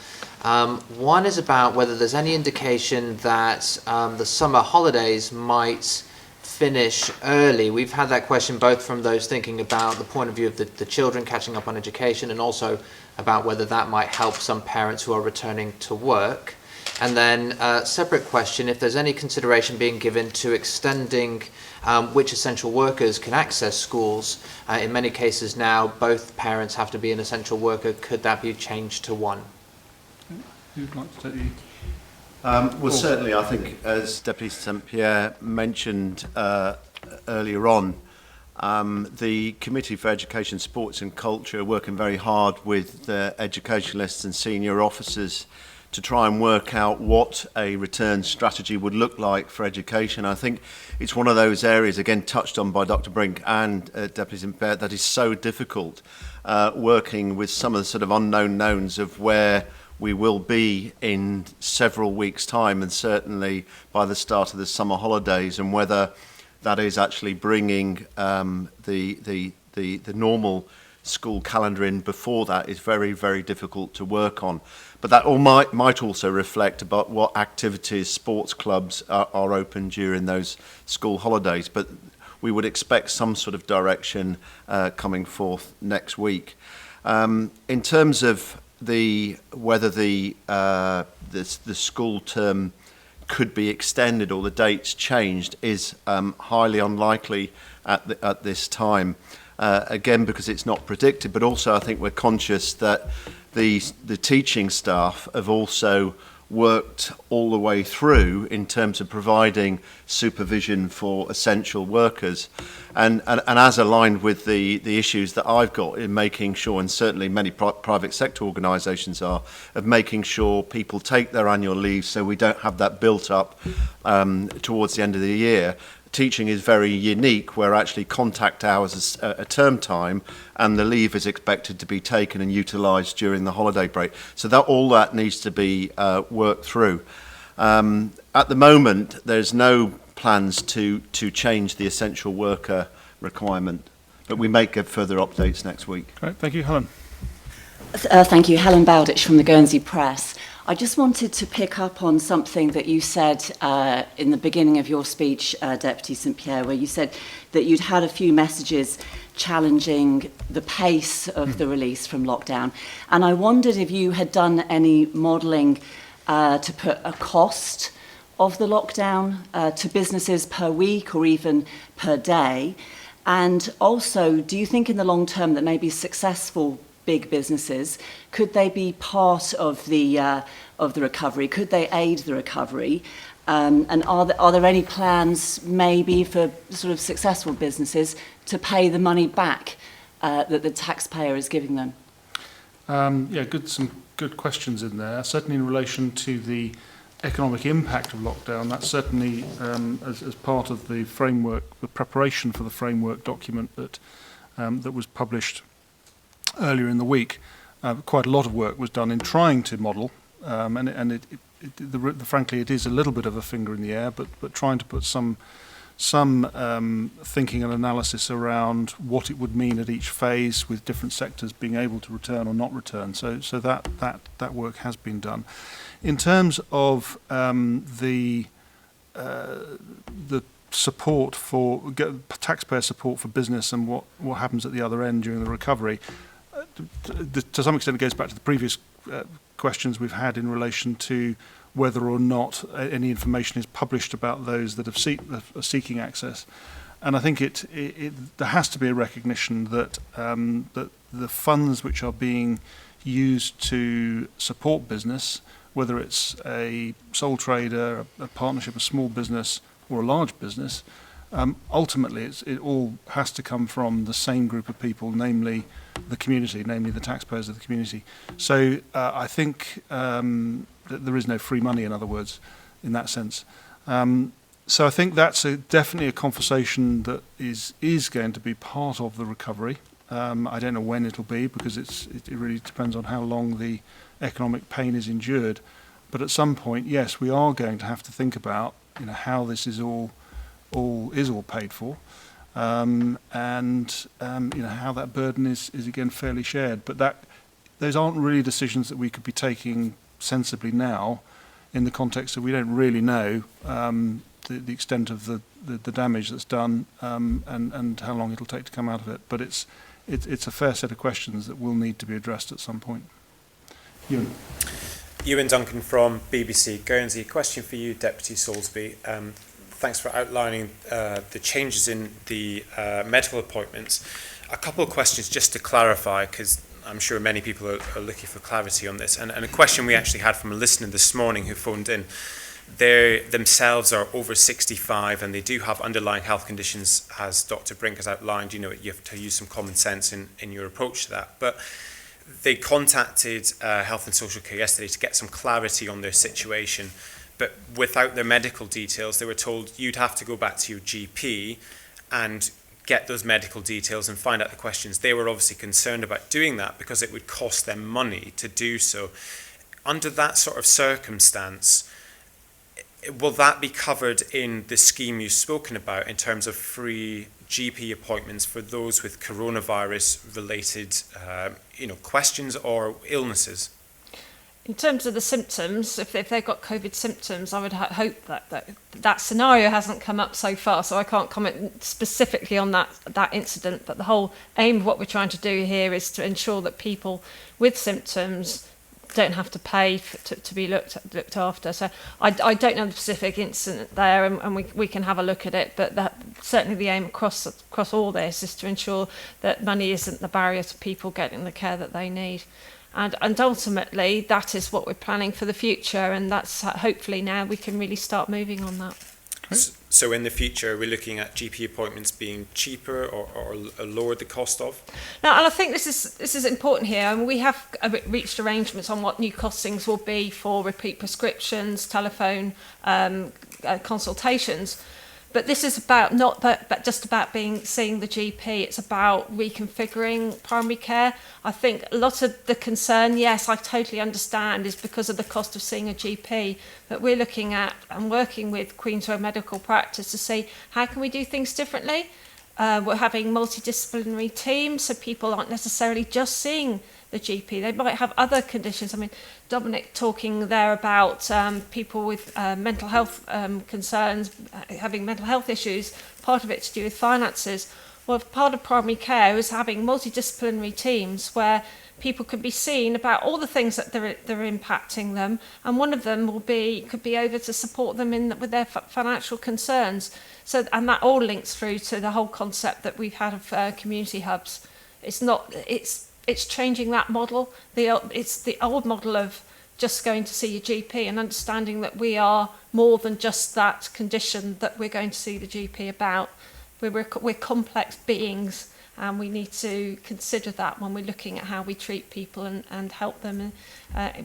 I: One is about whether there's any indication that the summer holidays might finish early. We've had that question both from those thinking about the point of view of the children catching up on education, and also about whether that might help some parents who are returning to work. And then a separate question, if there's any consideration being given to extending which essential workers can access schools. In many cases now, both parents have to be an essential worker. Could that be changed to one?
A: Who'd like to take the...
E: Well, certainly, I think, as Deputy St Pierre mentioned earlier on, the Committee for Education, Sports and Culture are working very hard with educationalists and senior officers to try and work out what a return strategy would look like for education. I think it's one of those areas, again, touched on by Dr Brink and Deputy St Pierre, that is so difficult, working with some of the sort of unknown knowns of where we will be in several weeks' time, and certainly by the start of the summer holidays, and whether that is actually bringing the normal school calendar in before that is very, very difficult to work on. But that all might also reflect about what activities sports clubs are open during those school holidays. But we would expect some sort of direction coming forth next week. In terms of whether the school term could be extended or the dates changed is highly unlikely at this time. Again, because it's not predicted, but also I think we're conscious that the teaching staff have also worked all the way through in terms of providing supervision for essential workers, and as aligned with the issues that I've got in making sure, and certainly many private sector organisations are, of making sure people take their annual leave so we don't have that built up towards the end of the year. Teaching is very unique, where actually contact hours is a term time and the leave is expected to be taken and utilised during the holiday break. So that all that needs to be worked through. At the moment, there's no plans to change the essential worker requirement, but we may get further updates next week.
A: Great, thank you. Helen.
J: Thank you. Helen Bowditch from the Guernsey Press. I just wanted to pick up on something that you said in the beginning of your speech, Deputy St Pierre, where you said that you'd had a few messages challenging the pace of the release from lockdown. And I wondered if you had done any modelling to put a cost of the lockdown to businesses per week or even per day. And also, do you think in the long term that maybe successful big businesses, could they be part of the recovery? Could they aid the recovery? And are there any plans maybe for sort of successful businesses to pay the money back that the taxpayer is giving them?
A: Some good questions in there. Certainly in relation to the economic impact of lockdown, that's certainly as part of the framework, the preparation for the framework document that was published earlier in the week. Quite a lot of work was done in trying to model, frankly, it is a little bit of a finger in the air, but trying to put some thinking and analysis around what it would mean at each phase, with different sectors being able to return or not return. So that work has been done. In terms of the support for taxpayer support for business and what happens at the other end during the recovery, to some extent it goes back to the previous questions we've had in relation to whether or not any information is published about those that are seeking access. And I think there has to be a recognition that that the funds which are being used to support business, whether it's a sole trader, a partnership, a small business, or a large business, ultimately it all has to come from the same group of people, namely the community, namely the taxpayers of the community. So I think that there is no free money, in other words, in that sense. So I think that's definitely a conversation that is going to be part of the recovery. I don't know when it'll be, because it really depends on how long the economic pain is endured. But at some point, yes, we are going to have to think about how this is all paid for, and how that burden is again fairly shared. But those aren't really decisions that we could be taking sensibly now, in the context that we don't really know the extent of the damage that's done, and how long it'll take to come out of it. But it's a fair set of questions that will need to be addressed at some point.
K: Ewan Duncan from BBC Guernsey. Question for you, Deputy Salisbury. Thanks for outlining the changes in the medical appointments. A couple of questions just to clarify, because I'm sure many people are looking for clarity on this. And a question we actually had from a listener this morning who phoned in. They themselves are over 65 and they do have underlying health conditions, as Dr. Brink has outlined. You have to use some common sense in your approach to that. But they contacted Health and Social Care yesterday to get some clarity on their situation. But without their medical details, they were told you'd have to go back to your GP and get those medical details and find out the questions. They were obviously concerned about doing that because it would cost them money to do so. Under that sort of circumstance, will that be covered in the scheme you've spoken about in terms of free GP appointments for those with coronavirus-related questions or illnesses?
B: In terms of the symptoms, if they've got COVID symptoms, I would hope that scenario hasn't come up so far, so I can't comment specifically on that incident. But the whole aim of what we're trying to do here is to ensure that people with symptoms don't have to pay to be looked after. So I don't know the specific incident there, and we can have a look at it. But that certainly the aim across all this is to ensure that money isn't the barrier to people getting the care that they need. And ultimately, that is what we're planning for the future, and that's hopefully now we can really start moving on that.
K: So in the future, we're looking at GP appointments being cheaper or lower the cost of?
B: Now, and I think this is important here, and we have reached arrangements on what new costings will be for repeat prescriptions, telephone consultations. But this is about but just about seeing the GP. It's about reconfiguring primary care. I think a lot of the concern, yes, I totally understand, is because of the cost of seeing a GP. But we're looking at and working with Queen's Road Medical Practice to see how can we do things differently. We're having multidisciplinary teams, so people aren't necessarily just seeing the GP. They might have other conditions. I mean, Dominic talking there about people with mental health concerns, having mental health issues, part of it to do with finances. Well, part of primary care is having multidisciplinary teams where people can be seen about all the things that they're impacting them, and one of them could be over to support them with their financial concerns. So, and that all links through to the whole concept that we've had of community hubs. It's changing that model. It's the old model of just going to see your GP and understanding that we are more than just that condition that we're going to see the GP about. We're complex beings, and we need to consider that when we're looking at how we treat people and help them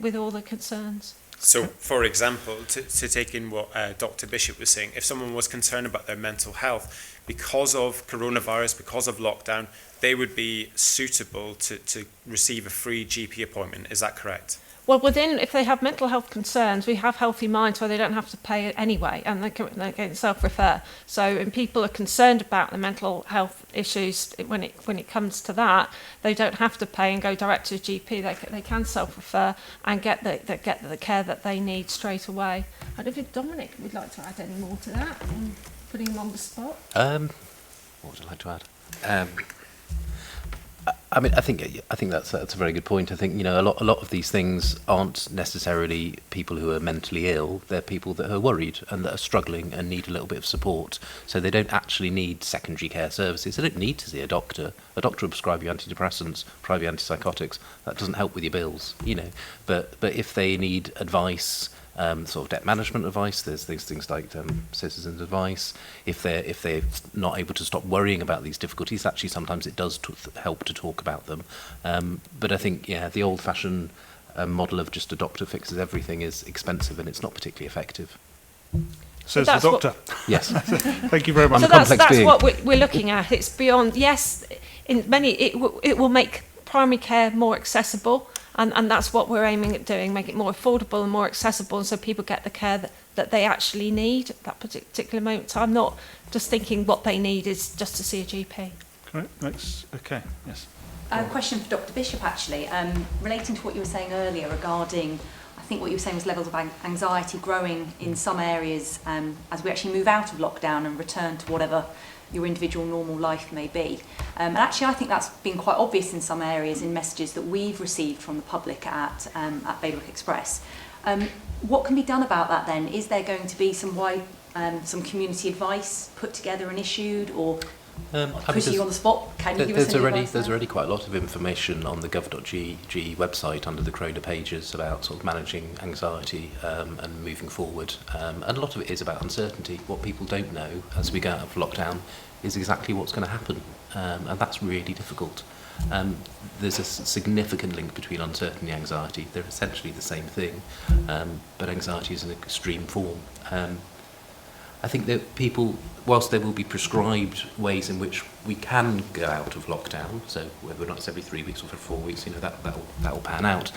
B: with all the concerns.
K: So, for example, to take in what Dr. Bishop was saying, if someone was concerned about their mental health, because of coronavirus, because of lockdown, they would be suitable to receive a free GP appointment. Is that correct?
B: Well, if they have mental health concerns, we have Healthy Minds where they don't have to pay anyway, and they can self-refer. So, when people are concerned about the mental health issues, when it comes to that, they don't have to pay and go direct to a GP. They can self-refer and get the care that they need straight away. I don't know if Dominic would like to add any more to that, putting him on the spot.
D: What would I like to add? I mean, I think that's a very good point. I think a lot of these things aren't necessarily people who are mentally ill. They're people that are worried and that are struggling and need a little bit of support. So they don't actually need secondary care services. They don't need to see a doctor. A doctor will prescribe you antidepressants, prescribe you antipsychotics. That doesn't help with your bills, But if they need advice, sort of debt management advice, there's things like citizens advice. If they're not able to stop worrying about these difficulties, actually sometimes it does help to talk about them. But I think the old-fashioned model of just a doctor fixes everything is expensive and it's not particularly effective.
A: Says the doctor.
D: Yes.
A: Thank you very much.
B: So that's what we're looking at. It's beyond. Yes, in many it will make primary care more accessible. And that's what we're aiming at doing, make it more affordable and more accessible, so people get the care that they actually need at that particular moment in time, not just thinking what they need is just to see a GP.
A: Correct. Okay, yes.
G: A question for Dr. Bishop, actually, relating to what you were saying earlier regarding, I think what you were saying was levels of anxiety growing in some areas as we actually move out of lockdown and return to whatever your individual normal life may be. And actually I think that's been quite obvious in some areas in messages that we've received from the public at Bailiwick Express. What can be done about that then? Is there going to be some community advice put together and issued, or putting you on the spot, can you give us any advice?
D: There's already quite a lot of information on the gov.ge website under the Corona pages about sort of managing anxiety and moving forward. And a lot of it is about uncertainty. What people don't know as we go out of lockdown is exactly what's going to happen. And that's really difficult. There's a significant link between uncertainty and anxiety. They're essentially the same thing, but anxiety is an extreme form. I think that people, whilst there will be prescribed ways in which we can go out of lockdown, so whether or not it's every 3 weeks or for 4 weeks, that'll pan out.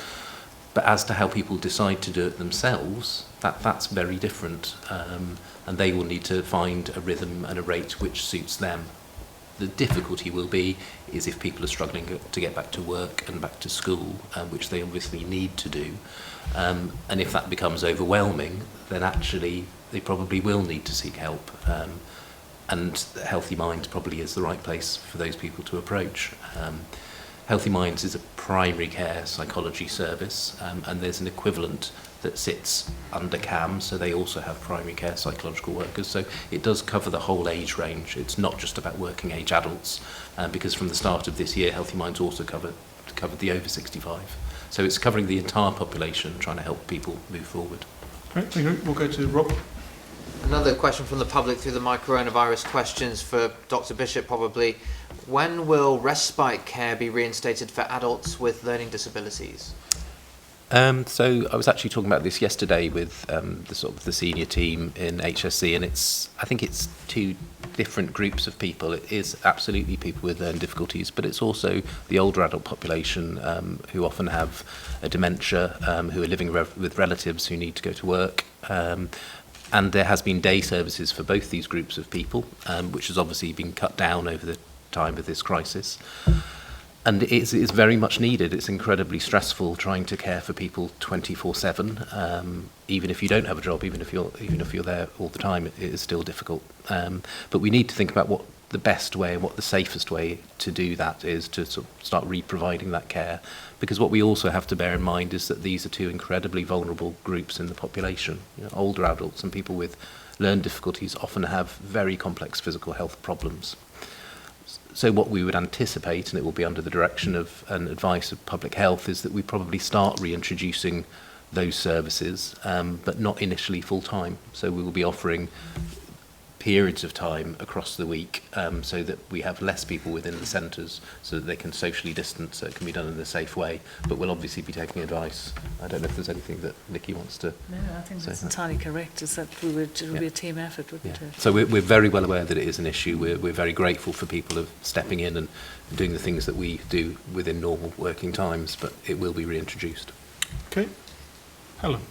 D: But as to how people decide to do it themselves, that's very different, and they will need to find a rhythm and a rate which suits them. The difficulty will be is if people are struggling to get back to work and back to school, which they obviously need to do, and if that becomes overwhelming, then actually they probably will need to seek help, and Healthy Minds probably is the right place for those people to approach. Healthy Minds is a primary care psychology service, and there's an equivalent that sits under CAM, so they also have primary care psychological workers. So it does cover the whole age range. It's not just about working age adults, because from the start of this year, Healthy Minds also covered the over 65. So it's covering the entire population, trying to help people move forward.
A: Right, thank you. We'll go to Rob.
I: Another question from the public through the My Coronavirus questions for Dr. Bishop, probably. When will respite care be reinstated for adults with learning disabilities?
D: So I was actually talking about this yesterday with the senior team in HSC, and I think it's two different groups of people. It is absolutely people with learning difficulties, but it's also the older adult population who often have a dementia, who are living with relatives who need to go to work. And there has been day services for both these groups of people, which has obviously been cut down over the time of this crisis. And it's very much needed. It's incredibly stressful trying to care for people 24/7. Even if you don't have a job, even if you're there all the time, it is still difficult. But we need to think about what the best way and what the safest way to do that is, to sort of start re-providing that care. Because what we also have to bear in mind is that these are two incredibly vulnerable groups in the population. You know, older adults and people with learning difficulties often have very complex physical health problems. So what we would anticipate, and it will be under the direction of and advice of public health, is that we probably start reintroducing those services, but not initially full time. So we will be offering periods of time across the week, so that we have less people within the centres, so that they can socially distance, so it can be done in a safe way. But we'll obviously be taking advice. I don't know if there's anything that Nikki wants to.
C: No, I think that's entirely correct. Is that it would be a team effort, wouldn't it?
D: So we're very well aware that it is an issue. We're very grateful for people of stepping in and doing the things that we do within normal working times, but it will be reintroduced.
A: Okay. Helen.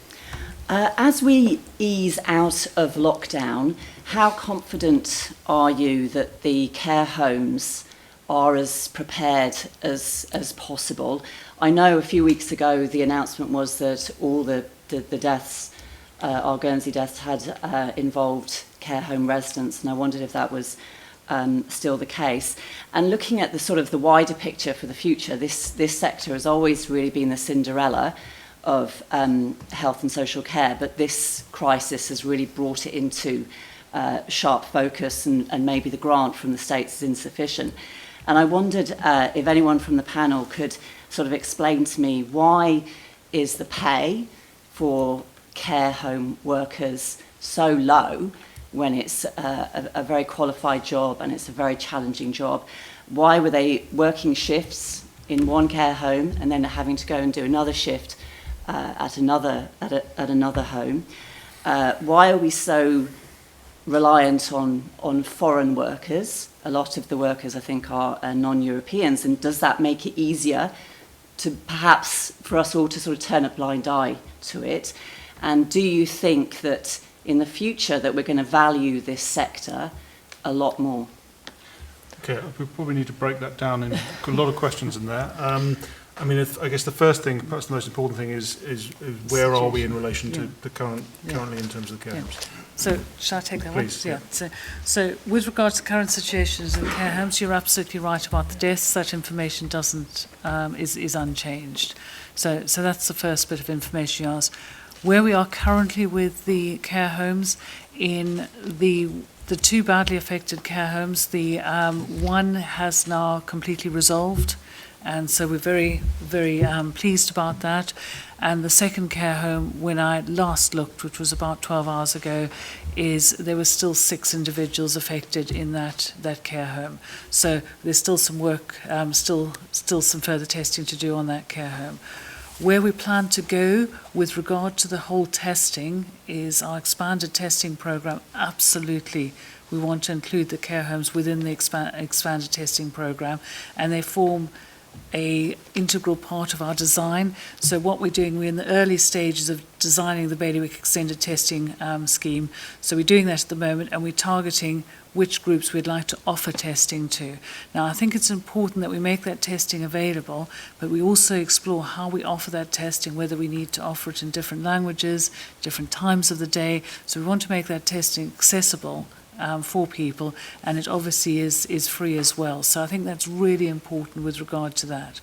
J: As we ease out of lockdown, how confident are you that the care homes are as prepared as possible? I know a few weeks ago the announcement was that all the deaths, our Guernsey deaths, had involved care home residents, and I wondered if that was still the case. And looking at the wider picture for the future, this sector has always really been the Cinderella of health and social care, but this crisis has really brought it into sharp focus, and maybe the grant from the states is insufficient. And I wondered if anyone from the panel could sort of explain to me, why is the pay for care home workers so low when it's a very qualified job and it's a very challenging job? Why were they working shifts in one care home and then having to go and do another shift at another home? Why are we so reliant on foreign workers? A lot of the workers, I think, are non-Europeans, and does that make it easier to perhaps for us all to sort of turn a blind eye to it? And do you think that in the future that we're going to value this sector a lot more?
A: Okay, we probably need to break that down. In a lot of questions in there. I mean, I guess the first thing, perhaps the most important thing, is where are we in relation to the currently in terms of the care homes?
C: So, shall I take that
A: Please,
C: one? Yeah. So, with regards to current situations in care homes, you're absolutely right about the deaths. That information is unchanged. So that's the first bit of information you asked. Where we are currently with the care homes, in the two badly affected care homes, the one has now completely resolved. And so we're very, very pleased about that. And the second care home, when I last looked, which was about 12 hours ago, there were still 6 individuals affected in that care home. So there's still some work, still some further testing to do on that care home. Where we plan to go with regard to the whole testing is our expanded testing program. Absolutely, we want to include the care homes within the expanded testing program, and they form an integral part of our design. So what we're doing, we're in the early stages of designing the bailiwick extended testing scheme. So we're doing that at the moment, and we're targeting which groups we'd like to offer testing to. Now, I think it's important that we make that testing available, but we also explore how we offer that testing, whether we need to offer it in different languages, different times of the day. So we want to make that testing accessible for people, and it obviously is free as well. So I think that's really important with regard to that.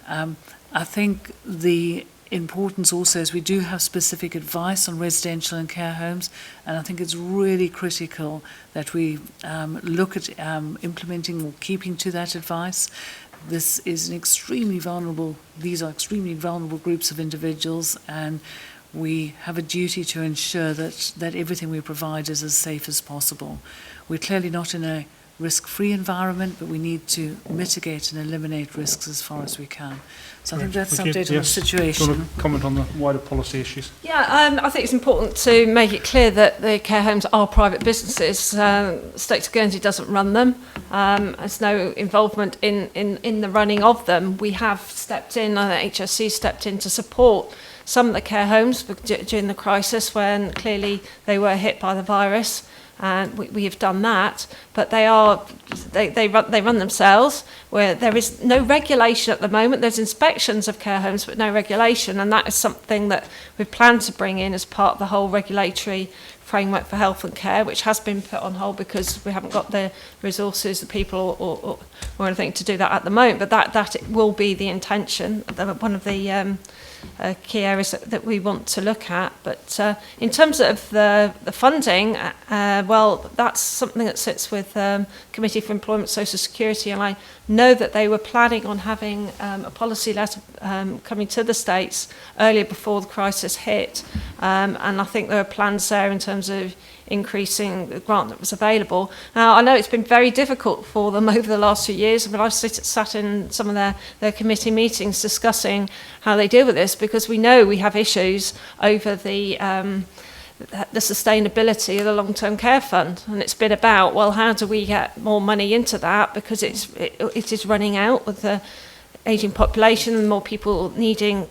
C: I think the importance also is we do have specific advice on residential and care homes, and I think it's really critical that we look at implementing or keeping to that advice. This is these are extremely vulnerable groups of individuals, and we have a duty to ensure that everything we provide is as safe as possible. We're clearly not in a risk-free environment, but we need to mitigate and eliminate risks as far as we can. So I think that's an update on the situation.
A: Do you want to comment on the wider policy issues?
B: Yeah, I think it's important to make it clear that the care homes are private businesses. State of Guernsey doesn't run them. There's no involvement in the running of them. We have stepped in, HSC stepped in to support some of the care homes during the crisis when clearly they were hit by the virus. And we have done that, but they run themselves, where there is no regulation at the moment. There's inspections of care homes, but no regulation, and that is something that we plan to bring in as part of the whole regulatory framework for health and care, which has been put on hold because we haven't got the resources, the people, or anything to do that at the moment. But that it will be the intention, one of the key areas that we want to look at. But in terms of the funding, well, that's something that sits with Committee for Employment, Social Security, and I know that they were planning on having a policy letter coming to the States earlier before the crisis hit, and I think there are plans there in terms of increasing the grant that was available. Now, I know it's been very difficult for them over the last few years. I mean, I've sat in some of their committee meetings discussing how they deal with this, because we know we have issues over the sustainability of the long-term care fund, and it's been about, well, how do we get more money into that, because it is running out with the ageing population and more people needing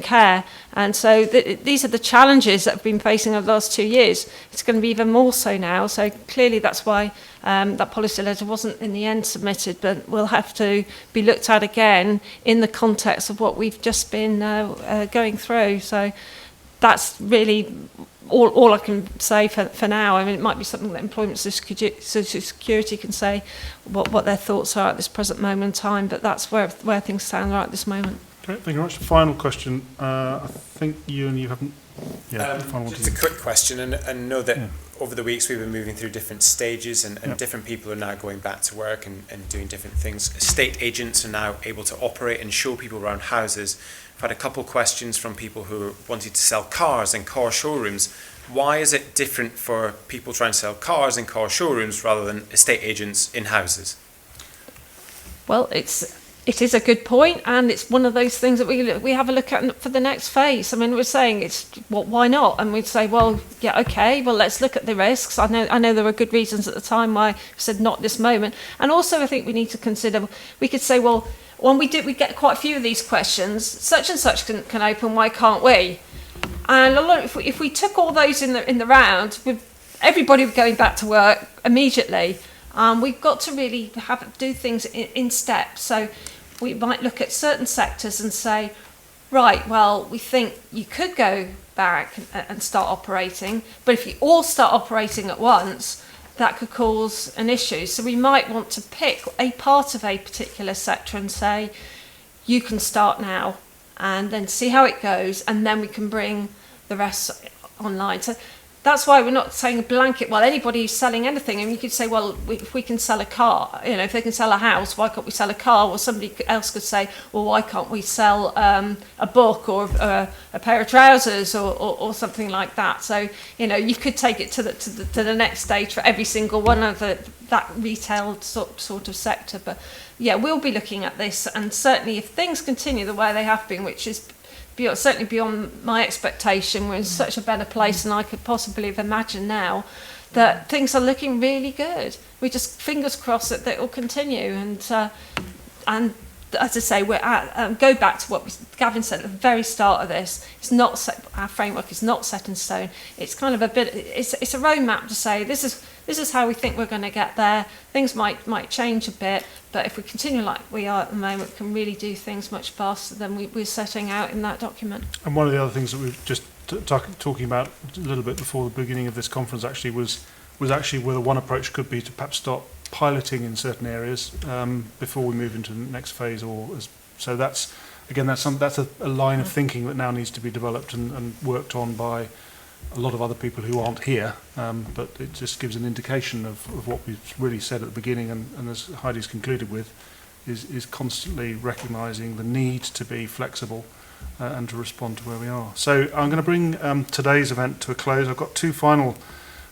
B: care. And so these are the challenges that have been facing over the last 2 years. It's going to be even more so now. So clearly that's why that policy letter wasn't in the end submitted, but will have to be looked at again in the context of what we've just been going through. So that's really all I can say for now. I mean, it might be something that Employment Social Security can say what their thoughts are at this present moment in time, but that's where things stand right at this moment.
A: Great, thank you very much. Final question. I think you haven't... Yeah, final
K: just a quick question, and know that over the weeks we've been moving through different stages, and different people are now going back to work and doing different things. Estate agents are now able to operate and show people around houses. I've had a couple of questions from people who wanted to sell cars in car showrooms. Why is it different for people trying to sell cars in car showrooms rather than estate agents in houses?
B: Well, it is a good point, and it's one of those things that we have a look at for the next phase. I mean, we're saying why not? And we'd say, well, yeah, okay, well, let's look at the risks. I know there were good reasons at the time why we said not this moment. And also I think we need to consider, we could say, well, when we get quite a few of these questions, such and such can open, why can't we? And a lot, if we took all those in the round, with everybody going back to work immediately, we've got to really do things in steps. So we might look at certain sectors and say, right, well, we think you could go back and start operating, but if you all start operating at once, that could cause an issue. So we might want to pick a part of a particular sector and say, you can start now, and then see how it goes, and then we can bring the rest online. So that's why we're not saying a blanket, well, anybody who's selling anything, and you could say, well, if we can sell a car, if they can sell a house, why can't we sell a car? Or somebody else could say, well, why can't we sell a book or a pair of trousers or something like that? So, you could take it to the next stage for every single one of that retail sort of sector. But yeah, we'll be looking at this, and certainly if things continue the way they have been, which is certainly beyond my expectation, we're in such a better place than I could possibly have imagined now, that things are looking really good. We just fingers crossed that it will continue, and as I say, we're at, go back to what Gavin said at the very start of this. It's not set, our framework is not set in stone. It's kind of it's a roadmap to say this is how we think we're going to get there. Things might change a bit, but if we continue like we are at the moment, we can really do things much faster than we're setting out in that document.
A: And one of the other things that we were just talking about a little bit before the beginning of this conference actually was was actually whether one approach could be to perhaps start piloting in certain areas before we move into the next phase. So that's a line of thinking that now needs to be developed and worked on by a lot of other people who aren't here, but it just gives an indication of what we've really said at the beginning, and as Heidi's concluded with, is constantly recognising the need to be flexible and to respond to where we are. So I'm going to bring today's event to a close. I've got two final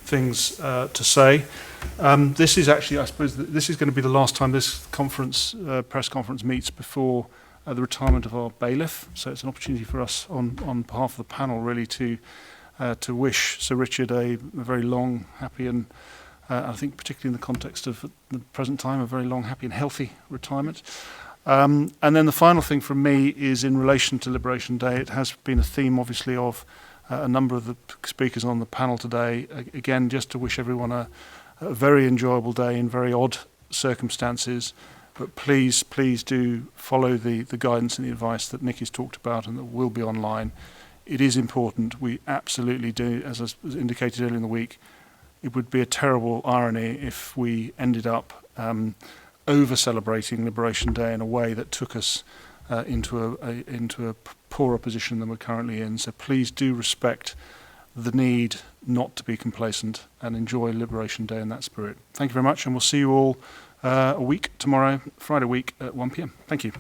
A: things to say. This is actually, I suppose, this is going to be the last time this conference, press conference meets before the retirement of our bailiff. So it's an opportunity for us on behalf of the panel really to wish Sir Richard a very long, happy and I think particularly in the context of the present time, a very long, happy and healthy retirement. And then the final thing from me is in relation to Liberation Day. It has been a theme, obviously, of a number of the speakers on the panel today. Again, just to wish everyone a very enjoyable day in very odd circumstances. But please do follow the guidance and the advice that Nick has talked about and that will be online. It is important. We absolutely do, as was indicated earlier in the week, it would be a terrible irony if we ended up over-celebrating Liberation Day in a way that took us into a poorer position than we're currently in. So please do respect the need not to be complacent and enjoy Liberation Day in that spirit. Thank you very much, and we'll see you all a week tomorrow, Friday week at 1 p.m. Thank you.